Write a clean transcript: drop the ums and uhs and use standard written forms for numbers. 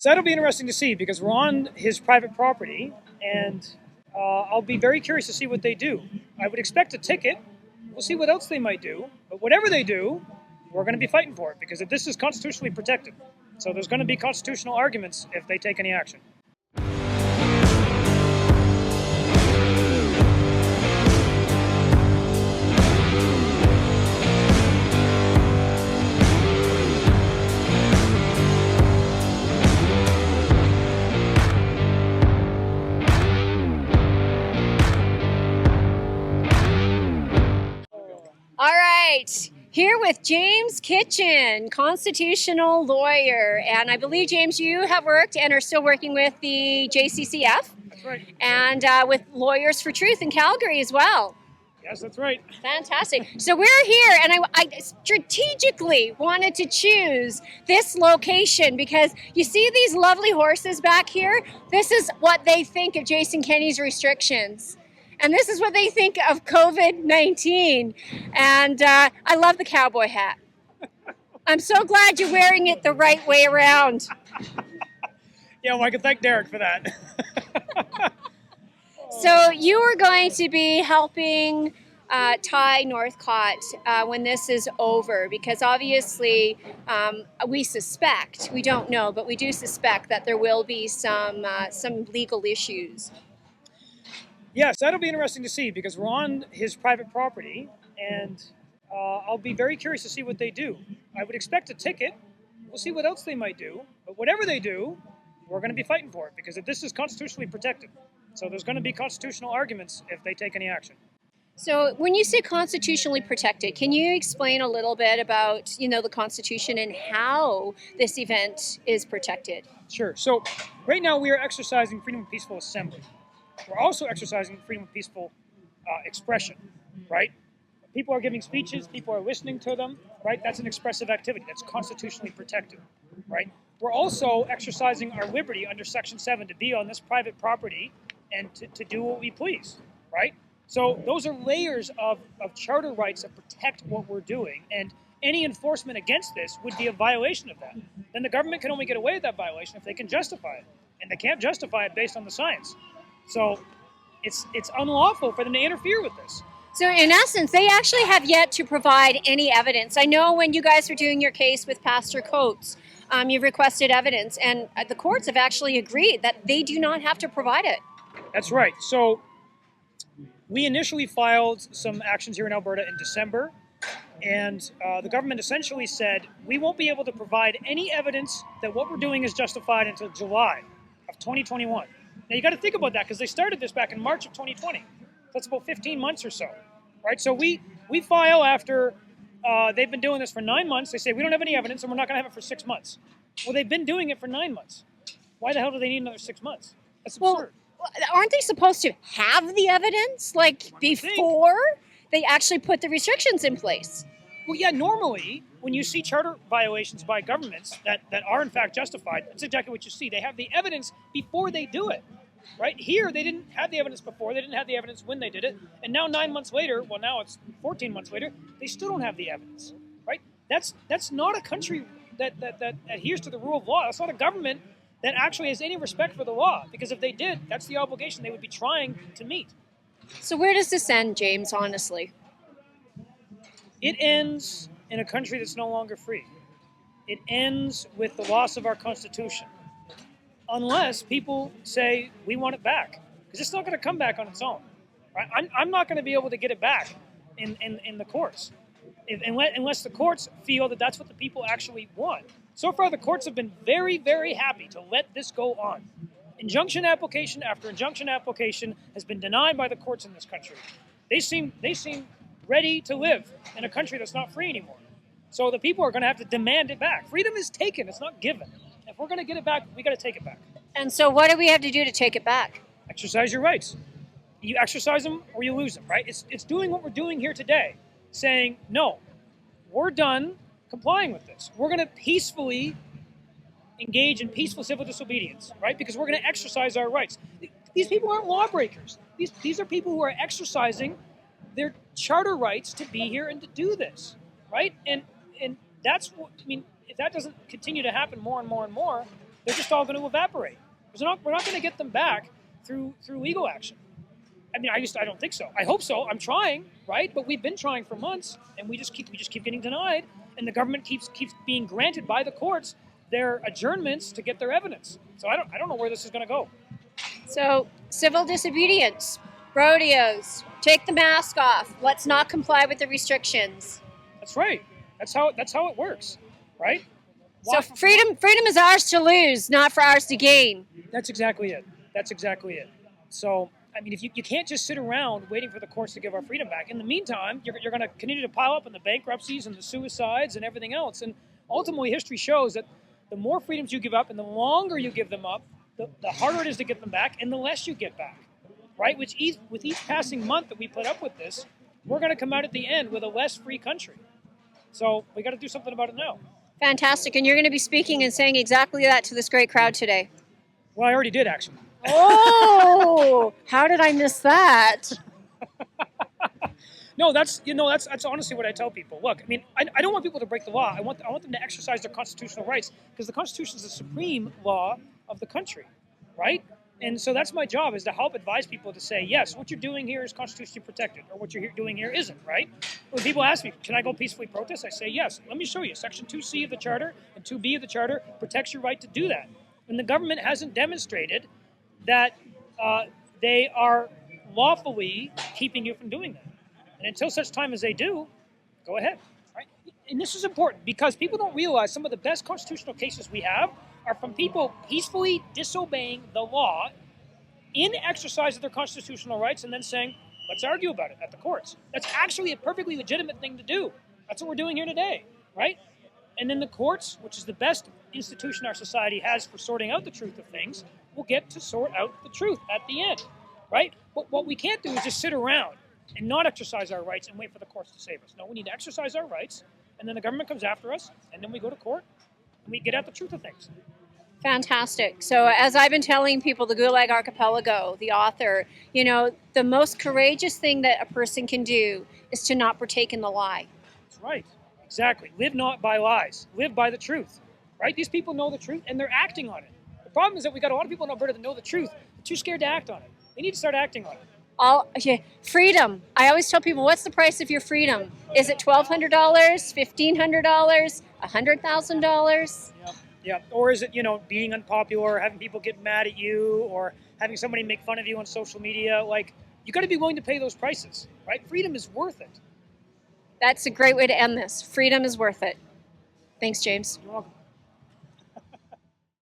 So that'll be interesting to see because we're on his private property, and I'll be very curious to see what they do. I would expect a ticket. We'll see what else they might do. But whatever they do, we're going to be fighting for it because this is constitutionally protected. So there's going to be constitutional arguments if they take any action. All right, here with James Kitchen, constitutional lawyer. And I believe, James, you have worked and are still working with the JCCF. That's right. And with Lawyers for Truth in Calgary as well. Yes, that's right. Fantastic. So we're here, and I strategically wanted to choose this location because you see these lovely horses back here? This is what they think of Jason Kenney's restrictions. And this is what they think of COVID-19. And I love the cowboy hat. I'm so glad you're wearing it the right way around. Yeah, well, I can thank Derek for that. So you are going to be helping Ty Northcott when this is over, because obviously we suspect, we don't know, but we do suspect that there will be some legal issues. Yes, that'll be interesting to see because we're on his private property, and I'll be very curious to see what they do. I would expect a ticket. We'll see what else they might do. But whatever they do, we're going to be fighting for it because this is constitutionally protected. So there's going to be constitutional arguments if they take any action. So when you say constitutionally protected, can you explain a little bit about, the Constitution and how this event is protected? Sure. So right now we are exercising freedom of peaceful assembly. We're also exercising freedom of peaceful expression, right? People are giving speeches, people are listening to them, right? That's an expressive activity. That's constitutionally protected, right? We're also exercising our liberty under Section 7 to be on this private property and to do what we please, right? So those are layers of charter rights that protect what we're doing, and any enforcement against this would be a violation of that. Then the government can only get away with that violation if they can justify it, and they can't justify it based on the science. So it's unlawful for them to interfere with this. So in essence, they actually have yet to provide any evidence. I know when you guys were doing your case with Pastor Coates, you've requested evidence, and the courts have actually agreed that they do not have to provide it. That's right. So we initially filed some actions here in Alberta in December, and the government essentially said, we won't be able to provide any evidence that what we're doing is justified until July of 2021. Now, you got to think about that because they started this back in March of 2020. That's about 15 months or so, right? So we file after they've been doing this for 9 months. They say, we don't have any evidence and we're not going to have it for 6 months. Well, they've been doing it for 9 months. Why the hell do they need another 6 months? That's absurd. Well, aren't they supposed to have the evidence, before they actually put the restrictions in place? Well, yeah, normally when you see charter violations by governments that are in fact justified, that's exactly what you see. They have the evidence before they do it, right? Here, they didn't have the evidence before. They didn't have the evidence when they did it. And now 9 months later, well, now it's 14 months later, they still don't have the evidence, right? That's not a country that adheres to the rule of law. That's not a government that actually has any respect for the law, because if they did, that's the obligation they would be trying to meet. So where does this end, James, honestly? It ends in a country that's no longer free. It ends with the loss of our Constitution, unless people say we want it back, because it's not going to come back on its own. Right? I'm not going to be able to get it back in the courts, unless the courts feel that that's what the people actually want. So far, the courts have been very, very happy to let this go on. Injunction application after injunction application has been denied by the courts in this country. They seem ready to live in a country that's not free anymore. So the people are going to have to demand it back. Freedom is taken, it's not given. If we're going to get it back, we got to take it back. And so what do we have to do to take it back? Exercise your rights. You exercise them or you lose them, right? It's doing what we're doing here today, saying, no, we're done complying with this. We're going to peacefully engage in peaceful civil disobedience, right? Because we're going to exercise our rights. These people aren't lawbreakers. These are people who are exercising their charter rights to be here and to do this, right? And that's what, I mean, if that doesn't continue to happen more and more and more, they're just all going to evaporate. Because we're not going to get them back through legal action. I mean, I don't think so. I hope so. I'm trying, right? But we've been trying for months, and we just keep getting denied, and the government keeps being granted by the courts their adjournments to get their evidence. So I don't know where this is going to go. So civil disobedience, rodeos, take the mask off. Let's not comply with the restrictions. That's right. That's how it works, right? So freedom is ours to lose, not for ours to gain. That's exactly it. So, I mean, if you can't just sit around waiting for the courts to give our freedom back. In the meantime, you're going to continue to pile up in the bankruptcies and the suicides and everything else. And ultimately, history shows that the more freedoms you give up and the longer you give them up, the harder it is to get them back and the less you get back, right? With each passing month that we put up with this, we're going to come out at the end with a less free country. So we got to do something about it now. Fantastic. And you're going to be speaking and saying exactly that to this great crowd today. Well, I already did, actually. Oh, how did I miss that? No, that's honestly what I tell people. Look, I mean, I don't want people to break the law. I want them to exercise their constitutional rights because the Constitution is the supreme law of the country, right? And so that's my job, is to help advise people to say, yes, what you're doing here is constitutionally protected, or what you're doing here isn't, right? When people ask me, can I go peacefully protest? I say, yes. Let me show you. Section 2C of the Charter and 2B of the Charter protects your right to do that. And the government hasn't demonstrated that they are lawfully keeping you from doing that. And until such time as they do, go ahead. Right? And this is important because people don't realize some of the best constitutional cases we have are from people peacefully disobeying the law in exercise of their constitutional rights and then saying, let's argue about it at the courts. That's actually a perfectly legitimate thing to do. That's what we're doing here today, right? And then the courts, which is the best institution our society has for sorting out the truth of things, will get to sort out the truth at the end, right? But what we can't do is just sit around and not exercise our rights and wait for the courts to save us. No, we need to exercise our rights, and then the government comes after us, and then we go to court, and we get at the truth of things. Fantastic. So as I've been telling people, the Gulag Archipelago, the author, the most courageous thing that a person can do is to not partake in the lie. That's right. Exactly. Live not by lies. Live by the truth, right? These people know the truth, and they're acting on it. The problem is that we got a lot of people in Alberta that know the truth, but too scared to act on it. They need to start acting on it. Freedom. I always tell people, what's the price of your freedom? Is it $1,200, $1,500, $100,000? Yeah. Or is it, being unpopular, or having people get mad at you, or having somebody make fun of you on social media? Like, you got to be willing to pay those prices, right? Freedom is worth it. That's a great way to end this. Freedom is worth it. Thanks, James. You're welcome.